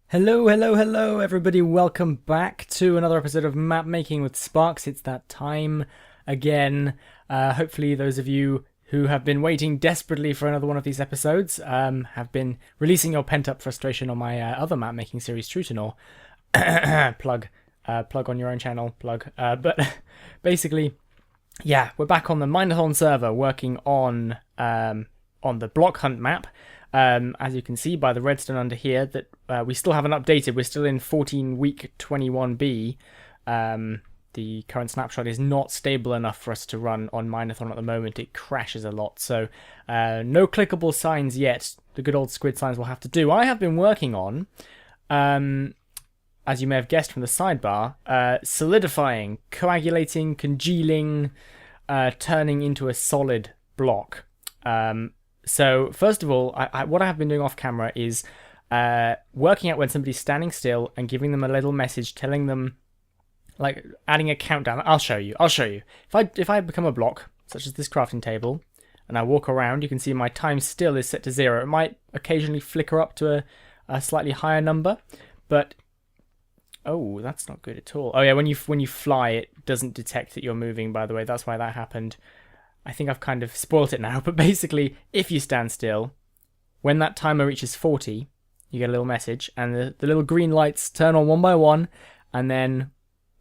Hello, hello, hello, everybody. Welcome back to another episode of Map Making with Sparks. It's that time again. Hopefully, those of you who have been waiting desperately for another one of these episodes have been releasing your pent-up frustration on my other map making series, True to Nor. plug, plug on your own channel. Plug. But basically, yeah, we're back on the Mineathon server working on the block hunt map. As you can see by the redstone under here, that we still haven't updated. We're still in 14 week 21b. The current snapshot is not stable enough for us to run on Mineathon at the moment. It crashes a lot, so no clickable signs yet. The good old squid signs will have to do. I have been working on, as you may have guessed from the sidebar, solidifying, coagulating, congealing, turning into a solid block. So first of all, what I have been doing off camera is working out when somebody's standing still and giving them a little message telling them, like adding a countdown. I'll show you. If I become a block, such as this crafting table, and I walk around, you can see my time still is set to 0. It might occasionally flicker up to a slightly higher number, but oh, that's not good at all. Oh yeah, when you fly, it doesn't detect that you're moving, by the way. That's why that happened. I think I've kind of spoilt it now, but basically, if you stand still, when that timer reaches 40, you get a little message, and the little green lights turn on one by one, and then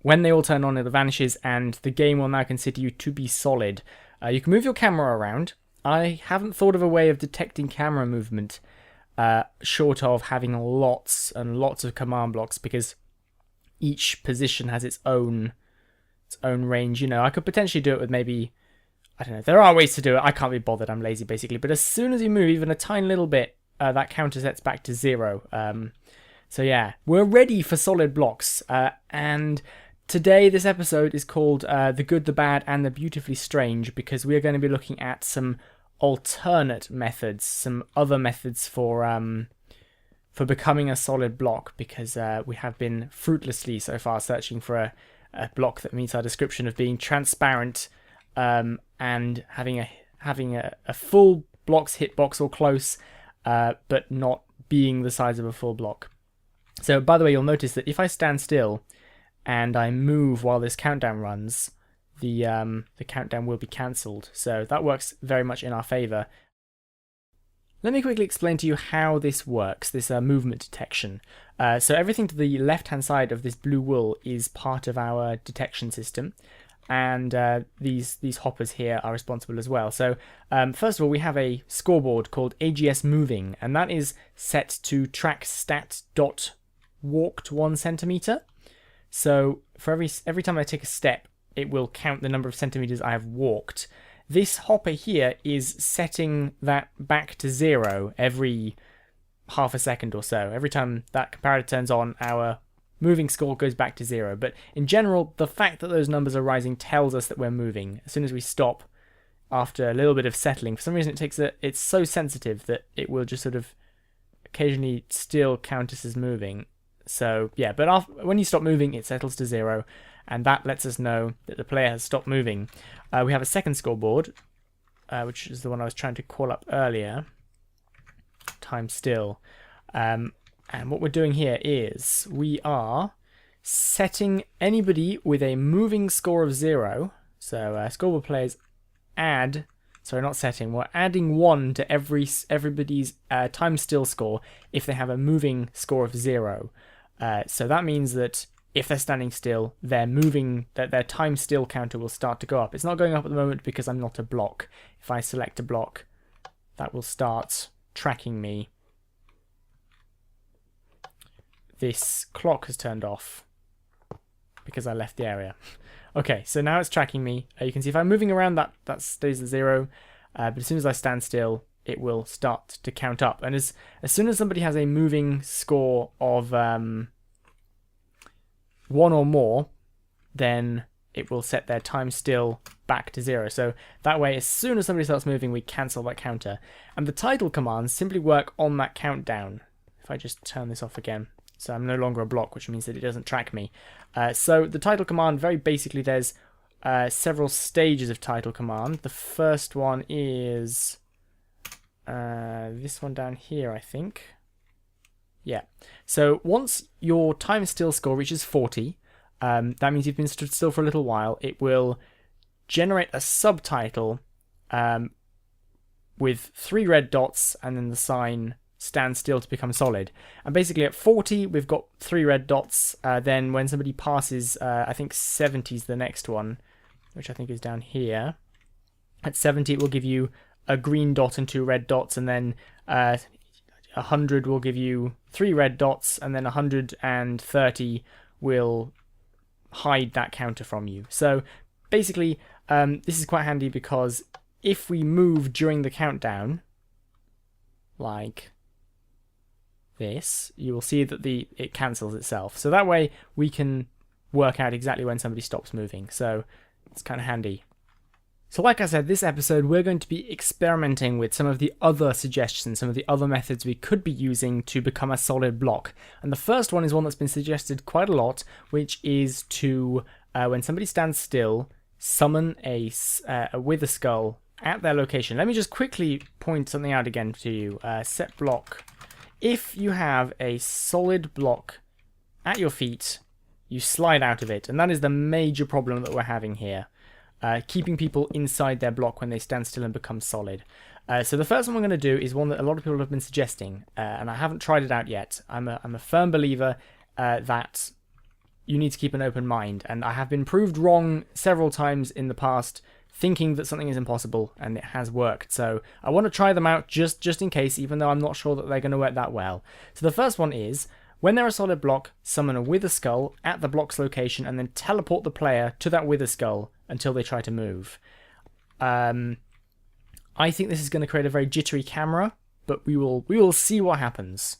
when they all turn on, it vanishes, and the game will now consider you to be solid. You can move your camera around. I haven't thought of a way of detecting camera movement, short of having lots and lots of command blocks, because each position has its own range. You know, I could potentially do it with maybe, I don't know, there are ways to do it. I can't be bothered, I'm lazy basically. But as soon as you move even a tiny little bit, that counter sets back to 0. So yeah, we're ready for solid blocks. And today, this episode is called The Good, the Bad, and the Beautifully Strange, because we are going to be looking at some alternate methods, some other methods for becoming a solid block, because we have been fruitlessly so far searching for a block that meets our description of being transparent, and having a full block's hitbox or close, but not being the size of a full block. So, by the way, you'll notice that if I stand still and I move while this countdown runs, the countdown will be cancelled. So that works very much in our favour. Let me quickly explain to you how this works, this movement detection. So everything to the left-hand side of this blue wool is part of our detection system. And these hoppers here are responsible as well. So first of all, we have a scoreboard called AGS Moving, and that is set to track stat.walked 1 centimeter. So for every time I take a step, it will count the number of centimeters I have walked. This hopper here is setting that back to 0 every half a second or so. Every time that comparator turns on, our moving score goes back to 0. But in general, the fact that those numbers are rising tells us that we're moving. As soon as we stop, after a little bit of settling, for some reason it's so sensitive that it will just sort of occasionally still count us as moving. So yeah, but when you stop moving, it settles to 0, and that lets us know that the player has stopped moving. We have a second scoreboard, which is the one I was trying to call up earlier. Time still. And what we're doing here is we are setting anybody with a moving score of 0. So scoreboard players we're adding 1 to everybody's time still score if they have a moving score of 0. So that means that if they're standing still, they're moving, that their time still counter will start to go up. It's not going up at the moment because I'm not a block. If I select a block, that will start tracking me. This clock has turned off because I left the area. Okay, so now it's tracking me. You can see if I'm moving around, that stays at 0. But as soon as I stand still, it will start to count up. And as soon as somebody has a moving score of 1 or more, then it will set their time still back to 0. So that way, as soon as somebody starts moving, we cancel that counter. And the title commands simply work on that countdown. If I just turn this off again. So I'm no longer a block, which means that it doesn't track me. So the title command, very basically, there's several stages of title command. The first one is this one down here, I think. Yeah. So once your time still score reaches 40, that means you've been stood still for a little while. It will generate a subtitle with 3 red dots and then the sign stand still to become solid. And basically at 40, we've got 3 red dots. Then when somebody passes, I think 70 is the next one, which I think is down here. At 70, it will give you a green dot and 2 red dots, and then 100 will give you 3 red dots, and then 130 will hide that counter from you. So basically, this is quite handy because if we move during the countdown, like this, you will see that it cancels itself. So that way we can work out exactly when somebody stops moving. So it's kind of handy. So like I said, this episode we're going to be experimenting with some of the other suggestions, some of the other methods we could be using to become a solid block. And the first one is one that's been suggested quite a lot, which is to, when somebody stands still, summon a wither skull at their location. Let me just quickly point something out again to you. Set block. If you have a solid block at your feet, you slide out of it. And that is the major problem that we're having here. Keeping people inside their block when they stand still and become solid. So the first one we're going to do is one that a lot of people have been suggesting, and I haven't tried it out yet. I'm a firm believer that you need to keep an open mind, and I have been proved wrong several times in the past, thinking that something is impossible, and it has worked. So I want to try them out just in case, even though I'm not sure that they're going to work that well. So the first one is, when they're a solid block, summon a wither skull at the block's location and then teleport the player to that wither skull until they try to move. I think this is going to create a very jittery camera, but we will see what happens.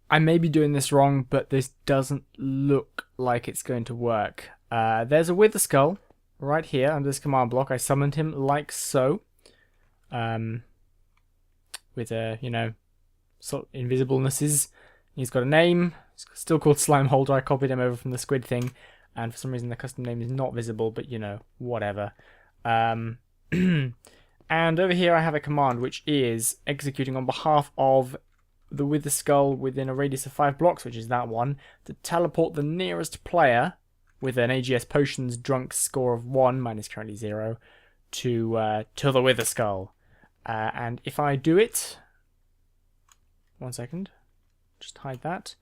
I may be doing this wrong, but this doesn't look like it's going to work. There's a wither skull right here under this command block. I summoned him like so. With a, sort of invisiblenesses. He's got a name. It's still called Slime Holder. I copied him over from the squid thing. And for some reason the custom name is not visible, but whatever. And over here I have a command which is executing on behalf of the wither skull within a radius of 5 blocks, which is that one, to teleport the nearest player with an AGS Potions drunk score of 1, mine is currently 0, to the wither skull. And if I do it, 1 second, just hide that.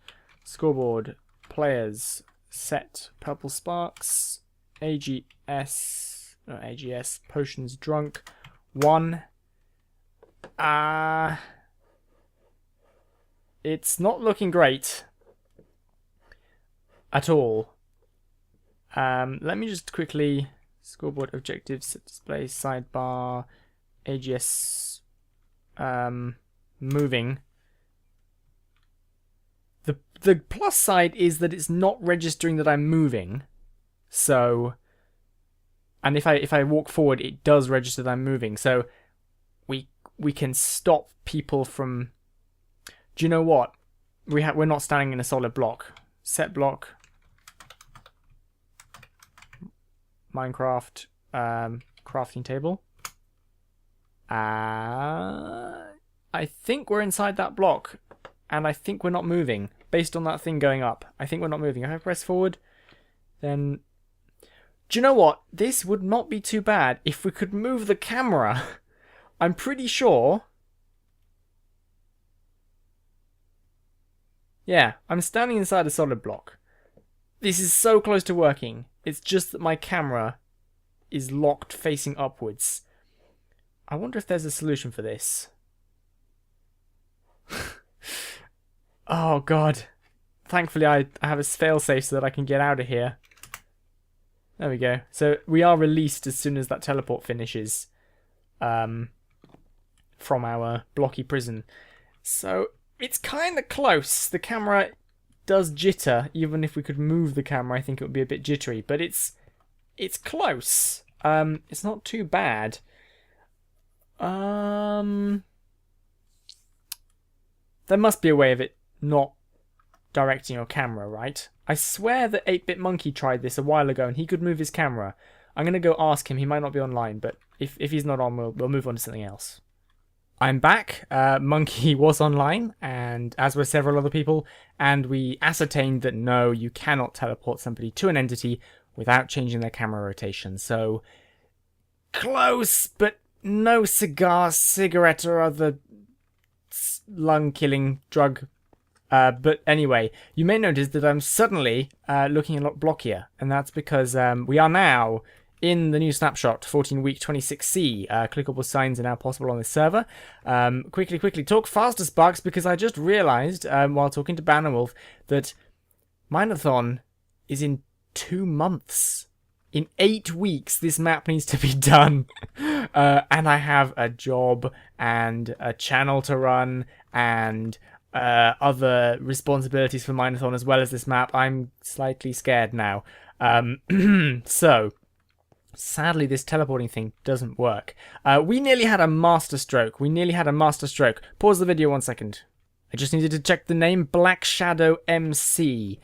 Scoreboard, players, set, purple sparks, AGS Potions drunk, 1. It's not looking great at all. Let me just quickly, scoreboard objectives, set display, sidebar, AGS moving. The plus side is that it's not registering that I'm moving. So, and if I walk forward, it does register that I'm moving. So we can stop people from. Do you know what? We're not standing in a solid block. Set block. Minecraft crafting table. I think we're inside that block, and I think we're not moving. Based on that thing going up, I think we're not moving. If I press forward, then... Do you know what? This would not be too bad if we could move the camera. I'm pretty sure... Yeah, I'm standing inside a solid block. This is so close to working. It's just that my camera is locked facing upwards. I wonder if there's a solution for this. Oh god. Thankfully I have a failsafe so that I can get out of here. There we go. So we are released as soon as that teleport finishes. From our blocky prison. So it's kind of close. The camera does jitter. Even if we could move the camera, I think it would be a bit jittery. But it's close. It's not too bad. There must be a way of it not directing your camera, right? I swear that 8-Bit Monkey tried this a while ago and he could move his camera. I'm going to go ask him. He might not be online, but if he's not on, we'll move on to something else. I'm back. Monkey was online, and as were several other people, and we ascertained that no, you cannot teleport somebody to an entity without changing their camera rotation. So, close, but no cigarette, or other lung-killing drug. But anyway, you may notice that I'm suddenly looking a lot blockier, and that's because we are now in the new snapshot, 14 week 26C. Clickable signs are now possible on this server. Quickly, talk faster, Sparks, because I just realized while talking to Bannerwolf that Mineathon is in 2 months. In 8 weeks, this map needs to be done. And I have a job and a channel to run and other responsibilities for Mineathon as well as this map. I'm slightly scared now. So, sadly, this teleporting thing doesn't work. We nearly had a masterstroke. Pause the video 1 second. I just needed to check the name. Black Shadow MC.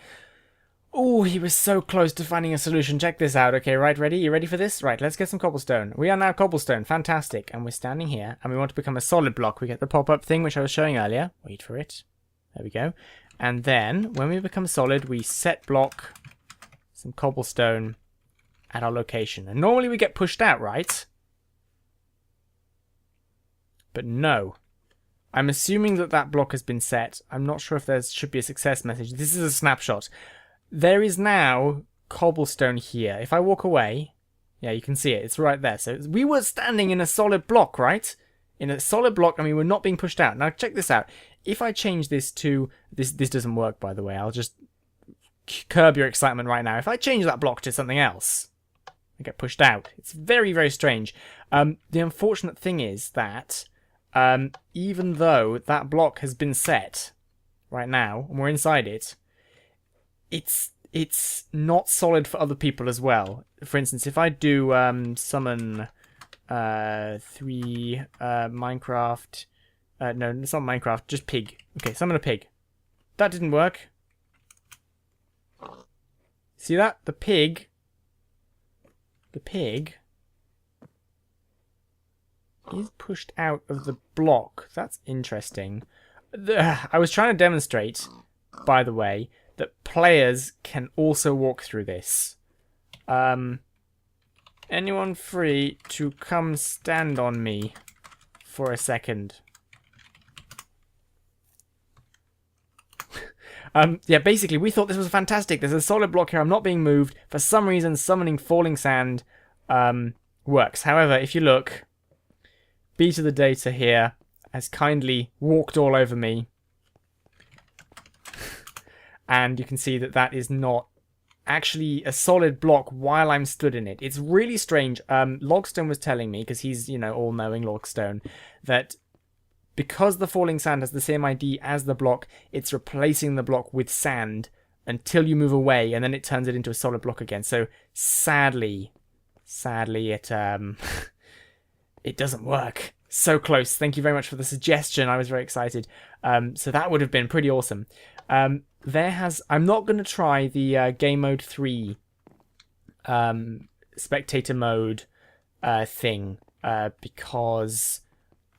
Oh, he was so close to finding a solution. Check this out. Okay, right, ready? You ready for this? Right, let's get some cobblestone. We are now cobblestone. Fantastic. And we're standing here, and we want to become a solid block. We get the pop-up thing, which I was showing earlier. Wait for it. There we go. And then, when we become solid, we set block some cobblestone at our location. And normally we get pushed out, right? But no. I'm assuming that that block has been set. I'm not sure if there should be a success message. This is a snapshot. There is now cobblestone here. If I walk away, yeah, you can see it. It's right there. So we were standing in a solid block, right? In a solid block, and we were not being pushed out. Now check this out. If I change this to... This doesn't work, by the way. I'll just curb your excitement right now. If I change that block to something else, I get pushed out. It's very, very strange. The unfortunate thing is that even though that block has been set right now, and we're inside it, it's not solid for other people as well. For instance, if I do summon 3 Minecraft... no, it's not Minecraft, just pig. Okay, summon a pig. That didn't work. See that? The pig is pushed out of the block. That's interesting. I was trying to demonstrate, by the way, that players can also walk through this. Anyone free to come stand on me for a second? Yeah, basically, we thought this was fantastic. There's a solid block here. I'm not being moved. For some reason, summoning falling sand works. However, if you look, B to the data here has kindly walked all over me. And you can see that that is not actually a solid block while I'm stood in it. It's really strange. Logstone was telling me, because he's, you know, all-knowing Logstone, that because the falling sand has the same ID as the block, it's replacing the block with sand until you move away, and then it turns it into a solid block again. So sadly, it it doesn't work. So close. Thank you very much for the suggestion. I was very excited. So that would have been pretty awesome. I'm not going to try the game mode 3 spectator mode thing because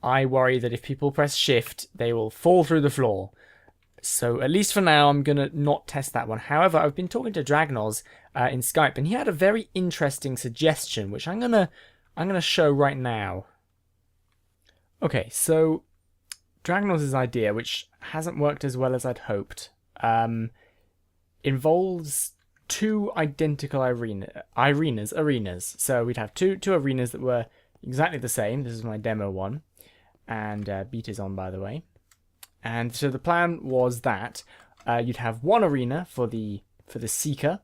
I worry that if people press shift, they will fall through the floor. So at least for now, I'm going to not test that one. However, I've been talking to Dragnos in Skype, and he had a very interesting suggestion, which I'm gonna show right now. Okay, so Dragnos' idea, which hasn't worked as well as I'd hoped, involves 2 identical arenas. So we'd have two arenas that were exactly the same. This is my demo one, and beat is on, by the way. And so the plan was that you'd have one arena for the seeker.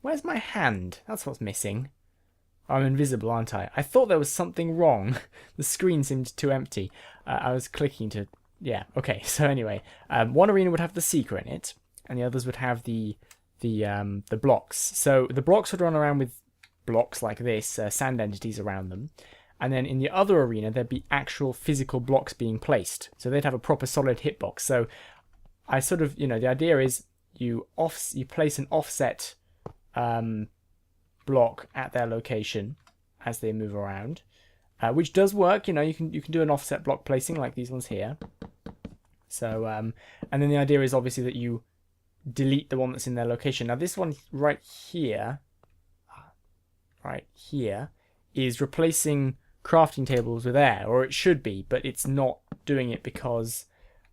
Where's my hand? That's what's missing. I'm invisible, aren't I? I thought there was something wrong. The screen seemed too empty. I was clicking to... Yeah, okay. So anyway, one arena would have the seeker in it, and the others would have the blocks. So the blocks would run around with blocks like this, sand entities around them. And then in the other arena, there'd be actual physical blocks being placed. So they'd have a proper solid hitbox. So I sort of, you know, the idea is you place an offset block at their location as they move around. which does work. You know, you can do an offset block placing like these ones here. So and then the idea is obviously that you delete the one that's in their location. Now this one right here is replacing crafting tables with air, or it should be, but it's not doing it because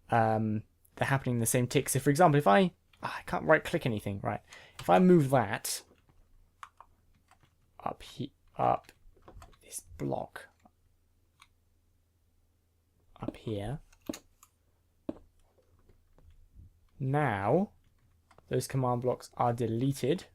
they're happening in the same tick. So for example, if I can't right click anything, right? If I move that up this block up here, now those command blocks are deleted.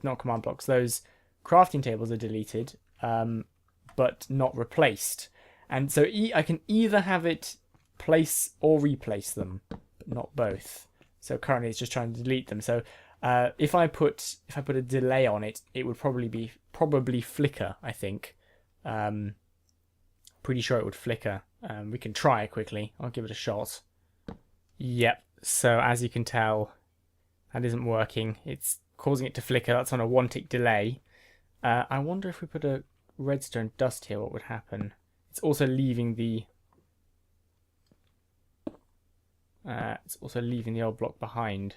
Not command blocks, those crafting tables are deleted, but not replaced. And so I can either have it place or replace them, but not both. So currently it's just trying to delete them. So if I put a delay on it, it would probably flicker, I think. Pretty sure it would flicker. We can try it quickly. I'll give it a shot. Yep. So as you can tell, that isn't working. It's causing it to flicker. That's on a 1 tick delay. I wonder if we put a redstone dust here, what would happen? It's also leaving the old block behind.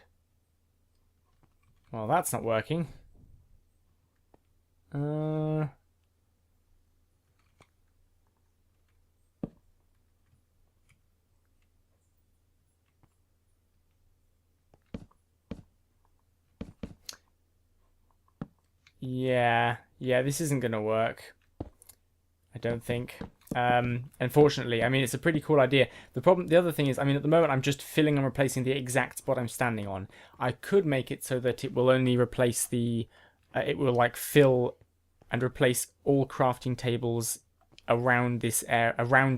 Well, that's not working. Yeah, this isn't going to work, I don't think. Unfortunately, I mean, it's a pretty cool idea. The other thing is, I mean, at the moment, I'm just filling and replacing the exact spot I'm standing on. I could make it so that it will only replace it will like fill and replace all crafting tables around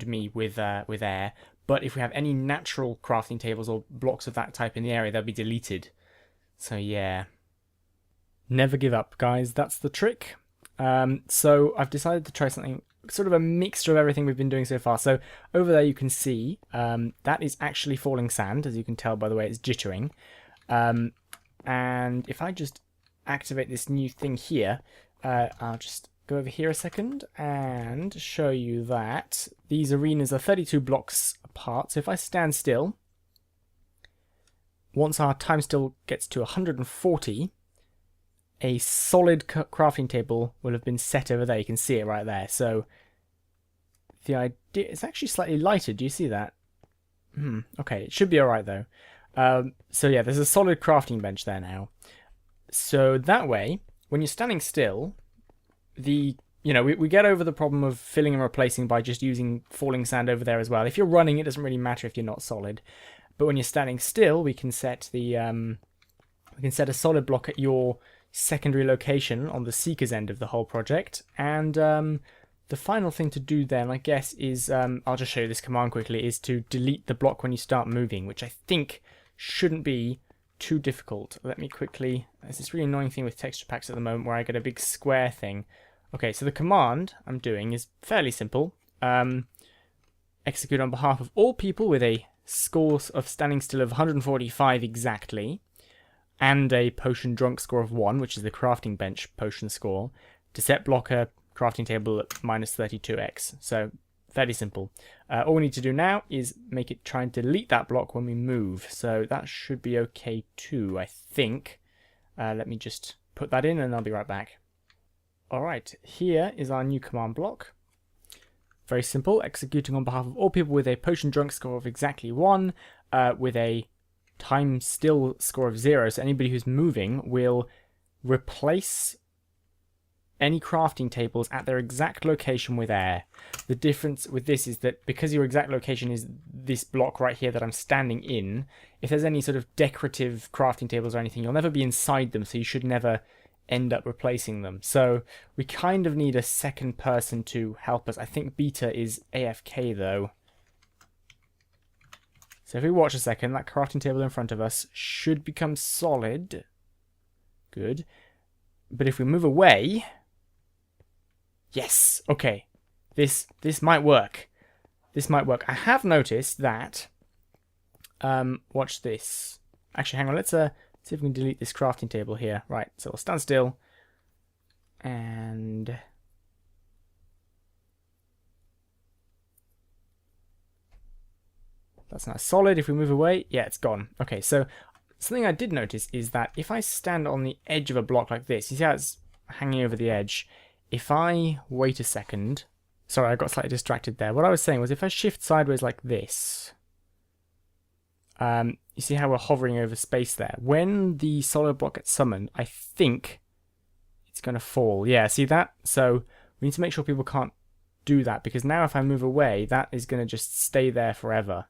me with air. But if we have any natural crafting tables or blocks of that type in the area, they'll be deleted. So yeah. Never give up, guys. That's the trick. So I've decided to try something, sort of a mixture of everything we've been doing so far. So over there you can see that is actually falling sand, as you can tell by the way it's jittering. And if I just activate this new thing here, I'll just go over here a second and show you that these arenas are 32 blocks apart. So if I stand still, once our time still gets to 140, a solid crafting table will have been set over there. You can see it right there. So the idea, it's actually slightly lighter. Do you see that? Okay, it should be alright though. So yeah, there's a solid crafting bench there now. So that way, when you're standing still, we get over the problem of filling and replacing by just using falling sand over there as well. If you're running, it doesn't really matter if you're not solid. But when you're standing still, we can set a solid block at your secondary location on the seeker's end of the whole project. And the final thing to do then, I guess, is I'll just show you this command quickly, is to delete the block when you start moving, which I think shouldn't be too difficult. Let me quickly, there's this really annoying thing with texture packs at the moment where I get a big square thing. Okay, so the command I'm doing is fairly simple. Execute on behalf of all people with a score of standing still of 145 exactly, and a potion drunk score of 1, which is the crafting bench potion score, to set blocker crafting table at -32x. So fairly simple. All we need to do now is make it try and delete that block when we move. So that should be okay too, I think. Let me just put that in and I'll be right back. Alright, here is our new command block. Very simple, executing on behalf of all people with a potion drunk score of exactly 1, with a time still score of 0. So anybody who's moving will replace any crafting tables at their exact location with air. The difference with this is that because your exact location is this block right here that I'm standing in, if there's any sort of decorative crafting tables or anything, you'll never be inside them, so you should never end up replacing them. So we kind of need a second person to help us. I think Beta is AFK though. So if we watch a second, that crafting table in front of us should become solid. Good. But if we move away... Yes! Okay. This might work. This might work. I have noticed that... watch this. Actually, hang on. Let's see if we can delete this crafting table here. Right, so we'll stand still. And... That's now solid. If we move away, yeah, it's gone. Okay, so something I did notice is that if I stand on the edge of a block like this, you see how it's hanging over the edge? If I wait a second... Sorry, I got slightly distracted there. What I was saying was if I shift sideways like this... you see how we're hovering over space there? When the solid block gets summoned, I think it's going to fall. Yeah, see that? So we need to make sure people can't do that, because now if I move away, that is going to just stay there forever.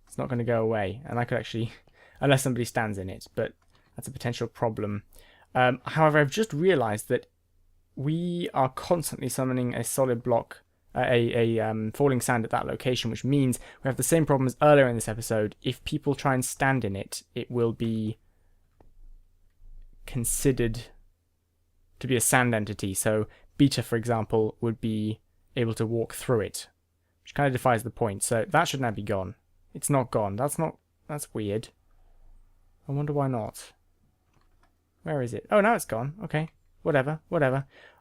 It's not going to go away, and I could actually, unless somebody stands in it, but that's a potential problem. However, I've just realized that we are constantly summoning a solid block, falling sand at that location, which means we have the same problem as earlier in this episode. If people try and stand in it, it will be considered to be a sand entity. So Beta, for example, would be able to walk through it, which kind of defies the point. So that should now be gone. It's not gone. That's weird. I wonder why not. Where is it? Oh, now it's gone. Okay. Whatever.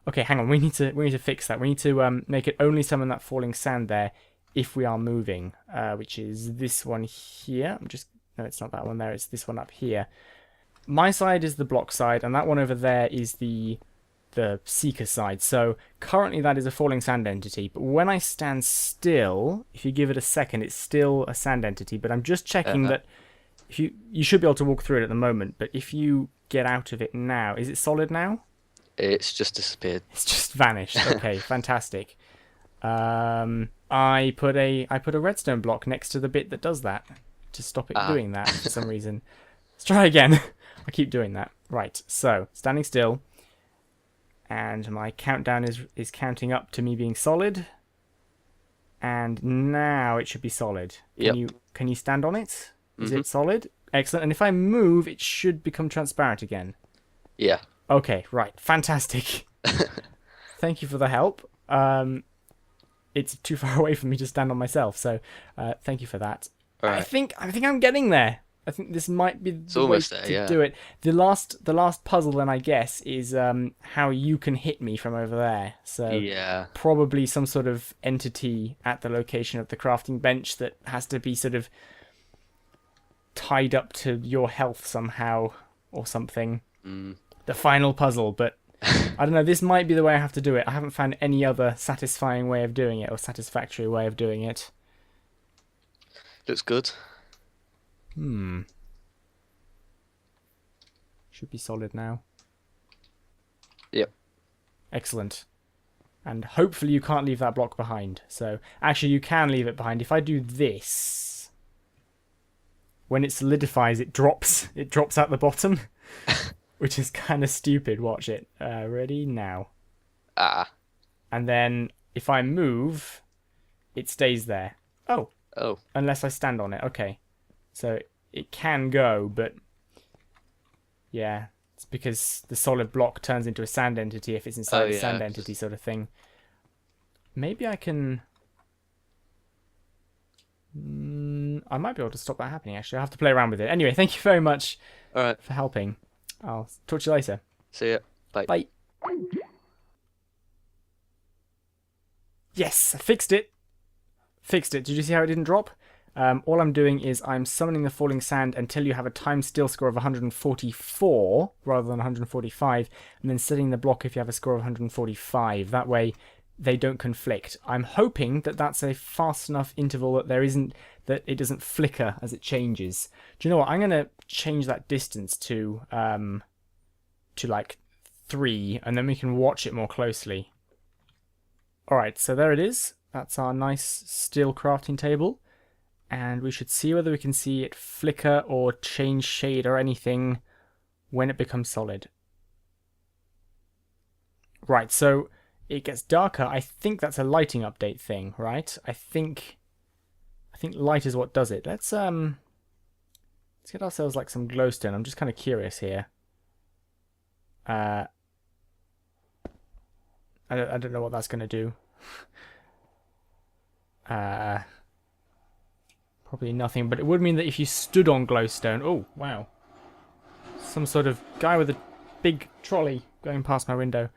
Okay, hang on. We need to fix that. We need to make it only summon that falling sand there if we are moving, which is this one here. No, it's not that one there. It's this one up here. My side is the block side, and that one over there is the seeker side. So currently that is a falling sand entity, but when I stand still, if you give it a second, it's still a sand entity. But I'm just checking that if you should be able to walk through it at the moment, but if you get out of it now, is it solid now? It's just disappeared. It's just vanished. Okay, fantastic. I put a redstone block next to the bit that does that to stop it doing that for some reason. Let's try again. I keep doing that. Right, so standing still. And my countdown is counting up to me being solid. And now it should be solid. Can you stand on it? Is it solid? Excellent. And if I move, it should become transparent again. Yeah. Okay, right. Fantastic. Thank you for the help. It's too far away for me to stand on myself, so thank you for that. Right. I think I'm getting there. I think this might be the way to do it. The last puzzle then, I guess, is how you can hit me from over there. So probably some sort of entity at the location of the crafting bench that has to be sort of tied up to your health somehow or something. The final puzzle, but I don't know. This might be the way I have to do it. I haven't found any other satisfying way of doing it or satisfactory way of doing it. Looks good. Should be solid now. Yep. Excellent. And hopefully you can't leave that block behind. So actually you can leave it behind. If I do this, when it solidifies, it drops out the bottom, which is kind of stupid. Watch it. Ready now. And then if I move, it stays there. Oh. Unless I stand on it. Okay. So it can go, but yeah, it's because the solid block turns into a sand entity if it's inside a sand entity sort of thing. Maybe I can... I might be able to stop that happening, actually. I'll have to play around with it. Anyway, thank you very much for helping. I'll talk to you later. See ya. Bye. Bye. Yes, I fixed it. Did you see how it didn't drop? All I'm doing is I'm summoning the falling sand until you have a time still score of 144 rather than 145, and then setting the block if you have a score of 145. That way they don't conflict. I'm hoping that that's a fast enough interval that it doesn't flicker as it changes. Do you know what? I'm going to change that distance to like 3, and then we can watch it more closely. Alright, so there it is. That's our nice steel crafting table. And we should see whether we can see it flicker or change shade or anything when it becomes solid. Right, so it gets darker. I think that's a lighting update thing, right? I think light is what does it. Let's get ourselves like some glowstone. I'm just kind of curious here. I don't know what that's going to do. Probably nothing, but it would mean that if you stood on glowstone... Oh, wow. Some sort of guy with a big trolley going past my window.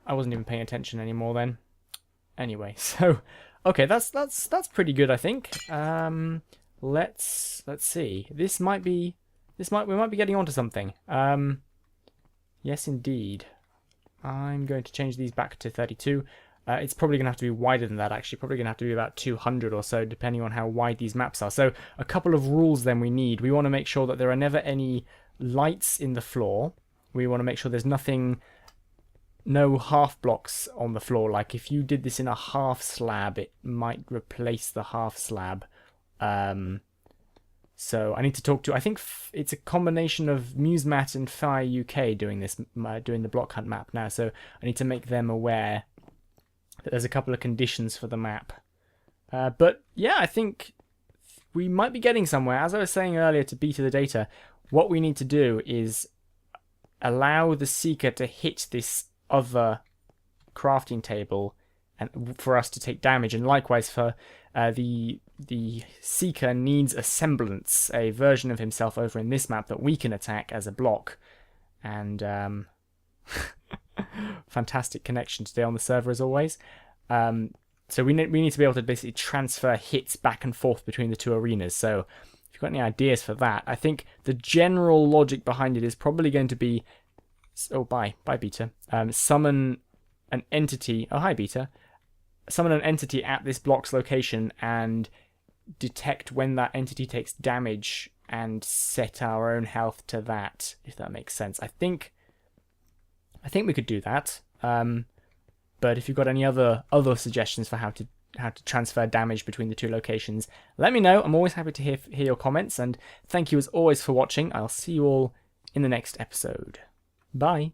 I wasn't even paying attention anymore then. Anyway, so... Okay, that's pretty good, I think. let's see. We might be getting onto something. Yes, indeed. I'm going to change these back to 32. It's probably going to have to be wider than that, actually. Probably going to have to be about 200 or so, depending on how wide these maps are. So a couple of rules then we need. We want to make sure that there are never any lights in the floor. We want to make sure there's no half blocks on the floor. Like if you did this in a half slab, it might replace the half slab. So I need to talk to, I think it's a combination of MuseMat and Fire UK doing the block hunt map now. So I need to make them aware that there's a couple of conditions for the map. But yeah, I think we might be getting somewhere. As I was saying earlier to Beta the Data, what we need to do is allow the Seeker to hit this other crafting table and for us to take damage. And likewise for the Seeker needs a semblance, a version of himself over in this map that we can attack as a block. And fantastic connection today on the server as always. So we need to be able to basically transfer hits back and forth between the two arenas. So if you've got any ideas for that, I think the general logic behind it is probably going to be, oh, bye Beta. Summon an entity. Oh, hi Beta. Summon an entity at this block's location and detect when that entity takes damage and set our own health to that, if that makes sense. I think we could do that. But if you've got any other suggestions for how to transfer damage between the two locations, let me know. I'm always happy to hear your comments, and thank you as always for watching. I'll see you all in the next episode. Bye.